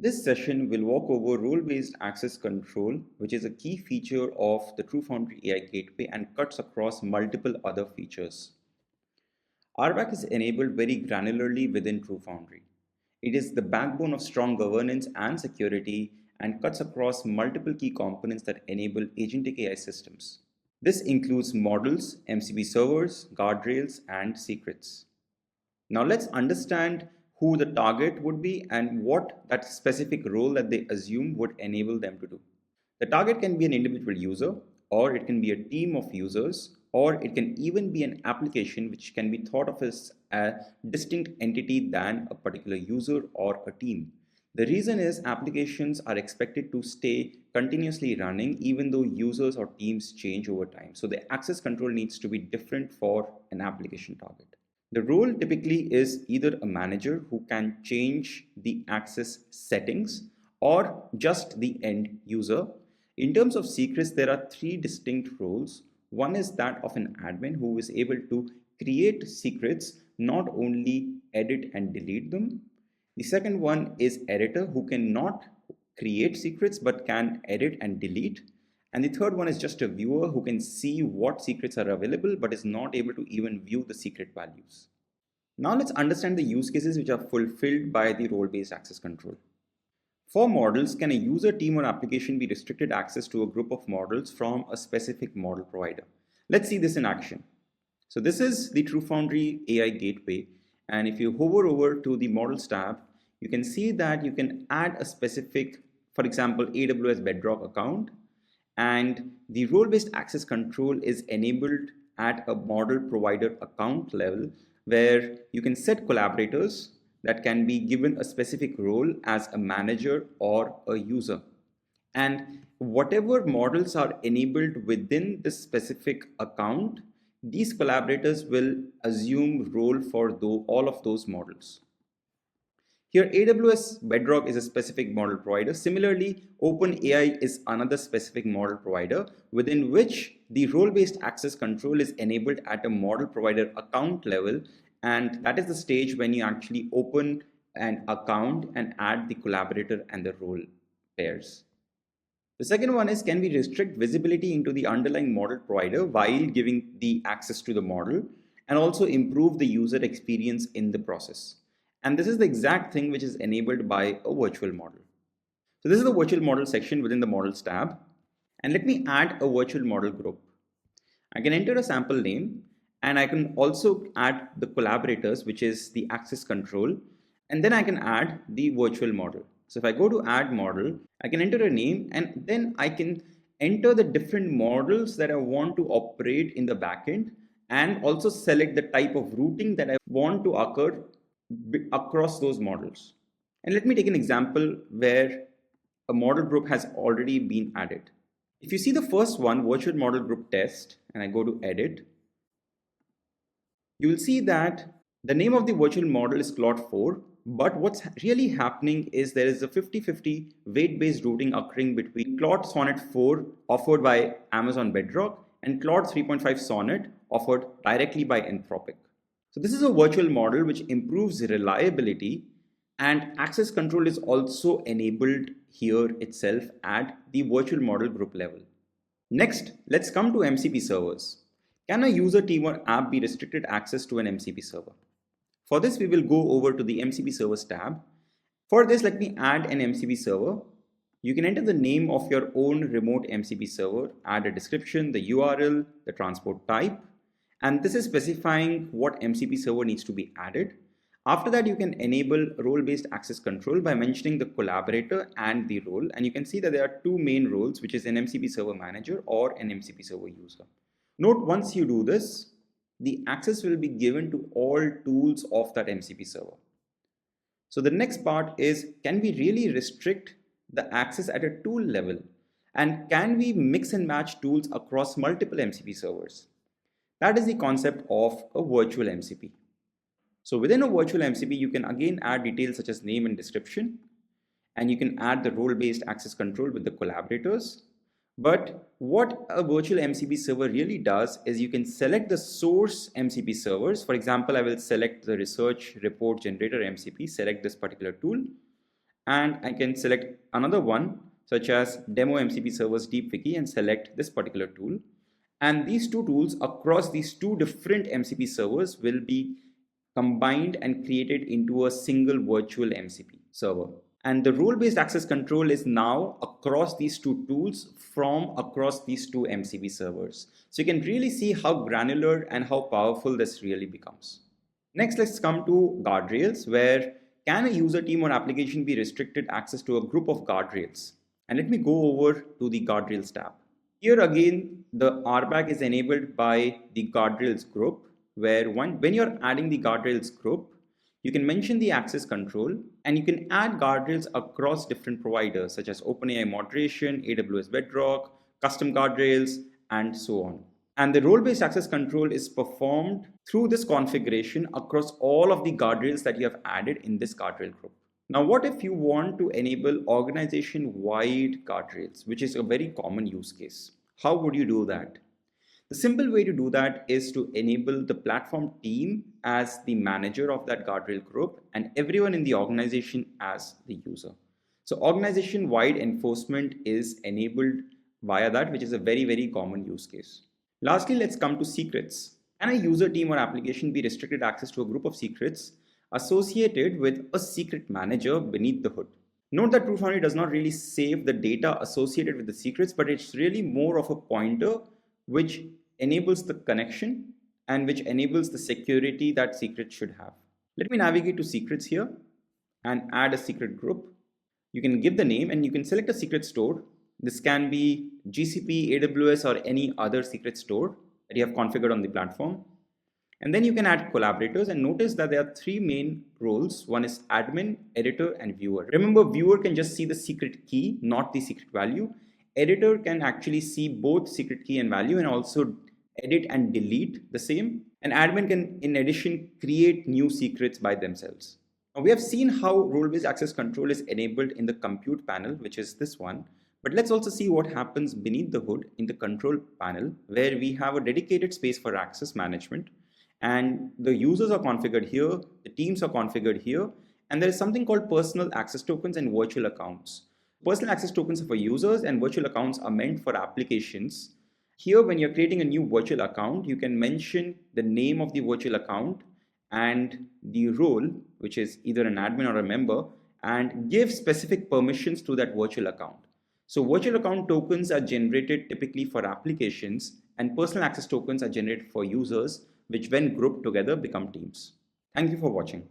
This session will walk over role-based access control, which is a key feature of the TrueFoundry AI Gateway and cuts across multiple other features. RBAC is enabled very granularly within TrueFoundry. It is the backbone of strong governance and security and cuts across multiple key components that enable Agentic AI systems. This includes models, MCP servers, guardrails, and secrets. Now let's understand who the target would be and what that specific role that they assume would enable them to do. The target can be an individual user, or it can be a team of users, or it can even be an application which can be thought of as a distinct entity than a particular user or a team. The reason is applications are expected to stay continuously running even though users or teams change over time. So the access control needs to be different for an application target. The role typically is either a manager who can change the access settings or just the end user. In terms of secrets, there are three distinct roles. One is that of an admin who is able to create secrets, not only edit and delete them. The second one is editor who cannot create secrets but can edit and delete. And the third one is just a viewer who can see what secrets are available but is not able to even view the secret values. Now let's understand the use cases which are fulfilled by the role-based access control. For models, can a user, team, or application be restricted access to a group of models from a specific model provider? Let's see this in action. So this is the TrueFoundry AI Gateway. And if you hover over to the Models tab, you can see that you can add a specific, for example, AWS Bedrock account. And the role-based access control is enabled at a model provider account level where you can set collaborators that can be given a specific role as a manager or a user. And whatever models are enabled within this specific account, these collaborators will assume role for all of those models. Here, AWS Bedrock is a specific model provider. Similarly, OpenAI is another specific model provider within which the role-based access control is enabled at a model provider account level. And that is the stage when you actually open an account and add the collaborator and the role pairs. The second one is, can we restrict visibility into the underlying model provider while giving the access to the model and also improve the user experience in the process? And this is the exact thing which is enabled by a virtual model. So this is the virtual model section within the models tab. And let me add a virtual model group. I can enter a sample name and I can also add the collaborators, which is the access control. And then I can add the virtual model. So if I go to add model, I can enter a name and then I can enter the different models that I want to operate in the backend and also select the type of routing that I want to occur across those models. And let me take an example where a model group has already been added. If you see the first one, virtual model group test, and I go to edit, you will see that the name of the virtual model is Claude 4, but what's really happening is there is a 50-50 weight-based routing occurring between Claude Sonnet 4 offered by Amazon Bedrock and Claude 3.5 Sonnet offered directly by Anthropic. So this is a virtual model which improves reliability, and access control is also enabled here itself at the virtual model group level. Next, let's come to MCP servers. Can a user, team, or app be restricted access to an MCP server? For this, we will go over to the MCP servers tab. For this, let me add an MCP server. You can enter the name of your own remote MCP server, add a description, the URL, the transport type, and this is specifying what MCP server needs to be added. After that, you can enable role-based access control by mentioning the collaborator and the role. And you can see that there are two main roles, which is an MCP server manager or an MCP server user. Note, once you do this, the access will be given to all tools of that MCP server. So the next part is, can we really restrict the access at a tool level? And can we mix and match tools across multiple MCP servers? That is the concept of a virtual MCP. So within a virtual MCP, you can again add details such as name and description, and you can add the role-based access control with the collaborators. But what a virtual MCP server really does is you can select the source MCP servers. For example, I will select the research report generator MCP, select this particular tool. and I can select another one such as demo MCP servers deep wiki and select this particular tool. And these two tools across these two different MCP servers will be combined and created into a single virtual MCP server. And the role-based access control is now across these two tools from across these two MCP servers. So you can really see how granular and how powerful this really becomes. Next, let's come to guardrails, where can a user team or application be restricted access to a group of guardrails? And let me go over to the guardrails tab. Here again, the RBAC is enabled by the guardrails group, where when you're adding the guardrails group, you can mention the access control and you can add guardrails across different providers such as OpenAI moderation, AWS Bedrock, custom guardrails, and so on. And the role-based access control is performed through this configuration across all of the guardrails that you have added in this guardrail group. Now, what if you want to enable organization-wide guardrails, which is a very common use case? How would you do that? The simple way to do that is to enable the platform team as the manager of that guardrail group and everyone in the organization as the user. So organization-wide enforcement is enabled via that, which is a very, very common use case. Lastly, let's come to secrets. Can a user team or application be restricted access to a group of secrets associated with a secret manager beneath the hood? Note that TrueFoundry does not really save the data associated with the secrets, but it's really more of a pointer which enables the connection and which enables the security that secrets should have. Let me navigate to secrets here and add a secret group. You can give the name and you can select a secret store. This can be GCP, AWS, or any other secret store that you have configured on the platform. And then you can add collaborators, and notice that there are three main roles. One is admin, editor, and viewer. Remember, viewer can just see the secret key, not the secret value. Editor can actually see both secret key and value and also edit and delete the same. And admin can, in addition, create new secrets by themselves. Now, we have seen how role-based access control is enabled in the compute panel, which is this one. But let's also see what happens beneath the hood in the control panel, where we have a dedicated space for access management. And the users are configured here, the teams are configured here, and there is something called personal access tokens and virtual accounts. Personal access tokens are for users and virtual accounts are meant for applications. Here, when you're creating a new virtual account, you can mention the name of the virtual account and the role, which is either an admin or a member, and give specific permissions to that virtual account. So virtual account tokens are generated typically for applications, and personal access tokens are generated for users, which when grouped together become teams. Thank you for watching.